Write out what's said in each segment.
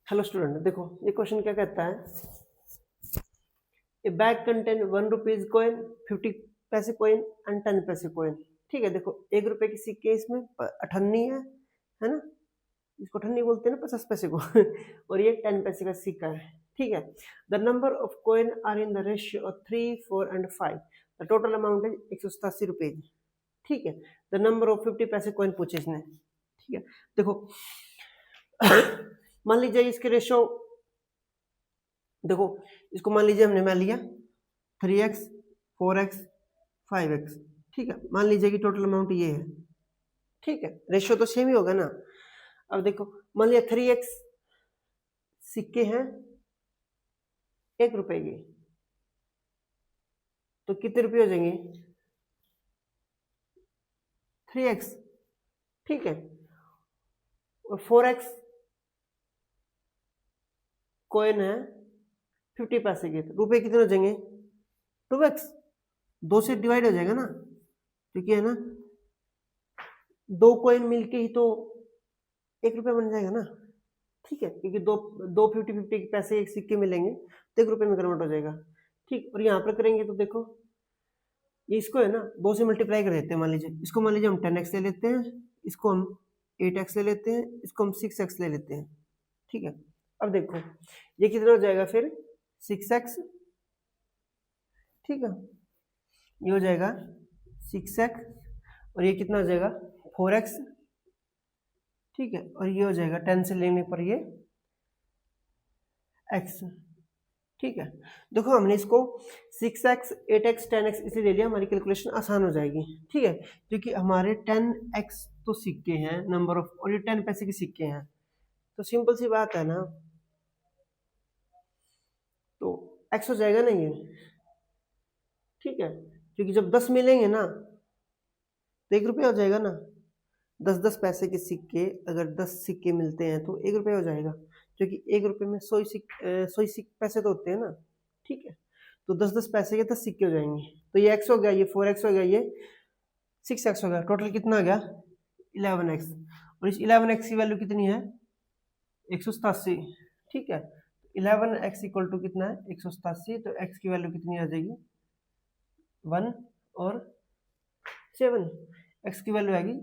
Hello student, देखो ये question क्या कहता है, ए बैग कंटेन 1 रुपीज कॉइन, 50 पैसे कॉइन एंड 10 पैसे कॉइन। ठीक है, देखो 1 रुपए की सिक्के इसमें 98 है ना, इसको 98 बोलते हैं ना 50 पैसे को और ये 10 पैसे का सिक्का है। ठीक है, the number of coin are in the ratio of 3, 4 and 5। The total amount है 187 रुपए। ठीक है, द नंबर ऑफ 50 पैसे कॉइन पूछे इसने। ठीक है, देखो मान लीजिए इसके रेशो, देखो इसको मान लीजिए हमने मान लिया 3x, 4x, 5x। ठीक है, मान लीजिए कि टोटल अमाउंट ये है। ठीक है, रेशियो तो सेम ही होगा ना। अब देखो मान लिया 3x सिक्के हैं 1 रुपए के, तो कितने रुपए हो जाएंगे 3x। ठीक है, और 4x कॉइन है 50 पैसे के, तो रुपए कितने हो जाएंगे 2x, 2 से डिवाइड हो जाएगा ना, क्योंकि है ना 2 कॉइन मिलके ही तो 1 रुपया बन जाएगा ना। ठीक है, क्योंकि दो 50-50 पैसे एक सिक्के मिलेंगे तो 1 रुपये में कन्वर्ट हो जाएगा। ठीक, और यहाँ पर करेंगे तो देखो ये इसको है ना 2 से मल्टीप्लाई कर देते हैं। मान लीजिए इसको, मान लीजिए हम 10x ले लेते हैं, इसको हम 8x ले लेते हैं, इसको हम 6x ले लेते हैं। ठीक है, अब देखो ये कितना हो जाएगा फिर 6x। ठीक है, ये हो जाएगा 6x और ये कितना हो जाएगा 4x। ठीक है, और ये हो जाएगा 10 से लेने पर ये x। ठीक है, देखो हमने इसको 6x, 8x, 10x इसलिए ले लिया, हमारी कैलकुलेशन आसान हो जाएगी। ठीक है, क्योंकि हमारे 10x तो सिक्के हैं नंबर ऑफ, और ये 10 पैसे के सिक्के हैं, तो सिंपल सी बात है ना, तो x हो जाएगा ना ये। ठीक है, क्योंकि जब 10 मिलेंगे ना तो 1 रुपया हो जाएगा ना। 10-10 पैसे के सिक्के, अगर 10 सिक्के मिलते हैं तो 1 रुपया हो जाएगा, क्योंकि 1 रुपये में 100 पैसे तो होते हैं ना। ठीक है, तो 10-10 पैसे के 10 सिक्के हो जाएंगे, तो ये x हो गया, ये 4x हो गया, ये 6x हो गया। टोटल कितना आ गया 11x, और इस 11x की वैल्यू कितनी है 187। ठीक है, 11x इक्वल टू कितना है 187, तो x की वैल्यू कितनी आ जाएगी 1 और 7, x की वैल्यू आएगी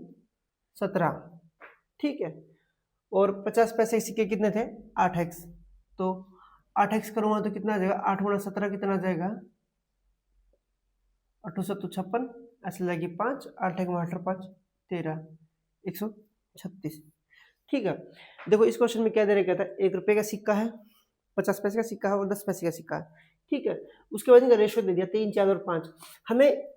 17। ठीक है, और 50 पैसे सिक्के कितने थे 8x, तो 8x करूंगा तो कितना आ जाएगा 8 गुणा 17 कितना आ जाएगा 8 7 56, ऐसे लगेगी 5, 8 1 8 5 13, 136। ठीक है, देखो इस क्वेश्चन में क्या दे रखा था, 1 रुपये का सिक्का है, 50 पैसे का सिक्का है और 10 पैसे का सिक्का है। ठीक है, उसके बाद इनका रेशियो दे दिया 3, 4 और 5। हमें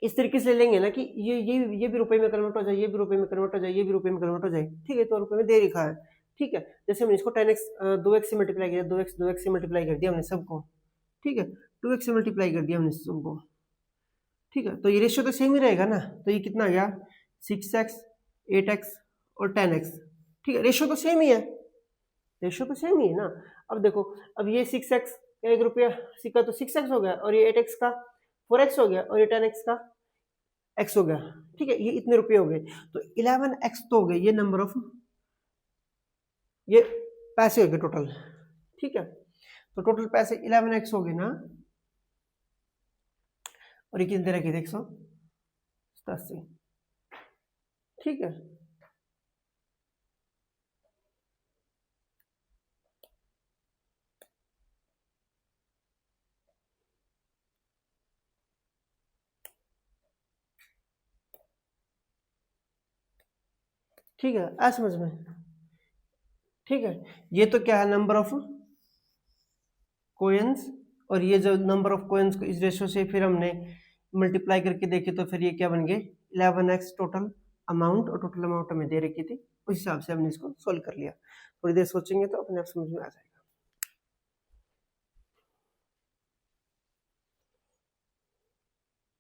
इस तरीके से लेंगे ना कि ये भी रुपए में कन्वर्ट हो जाए, ये भी रुपए में कन्वर्ट हो जाए, ये भी रुपए में कन्वर्ट हो जाए। ठीक है, तो रुपए में दे रखा है। ठीक है, जैसे हमने इसको 10x 2x से मल्टीप्लाई किया, 2x से मल्टीप्लाई कर दिया हमने सबको। ठीक है, 2x से मल्टीप्लाई कर दिया हमने सबको। ठीक है, तो ये रेशियो तो सेम ही रहेगा ना, तो ये कितना आ गया 6x, 8x और 10x। ठीक है, रेशियो तो सेम ही है, रेशियो तो सेम ही है ना। अब देखो, अब ये 6x का 1 रुपया सिक्का तो 6x हो गया, और ये 8x का 4x हो गया, और ये 10x का x हो गया। ठीक है, ये इतने रुपए हो गए, तो 11x तो हो गए ये नंबर ऑफ, ये पैसे हो गए टोटल। ठीक है, तो टोटल पैसे 11x हो गए ना, और ये कितने रखे थे 187। ठीक है, ठीक है, आ समझ में। ठीक है, ये तो क्या है नंबर ऑफ कोइंस, और ये जो नंबर ऑफ कोइंस को इस रेशो से फिर हमने मल्टीप्लाई करके देखे, तो फिर ये क्या बन गए 11x टोटल अमाउंट, और टोटल अमाउंट हमें दे रखी थी, उस हिसाब से हमने इसको सोल्व कर लिया। थोड़ी देर सोचेंगे तो अपने आप समझ में आ जाएगा।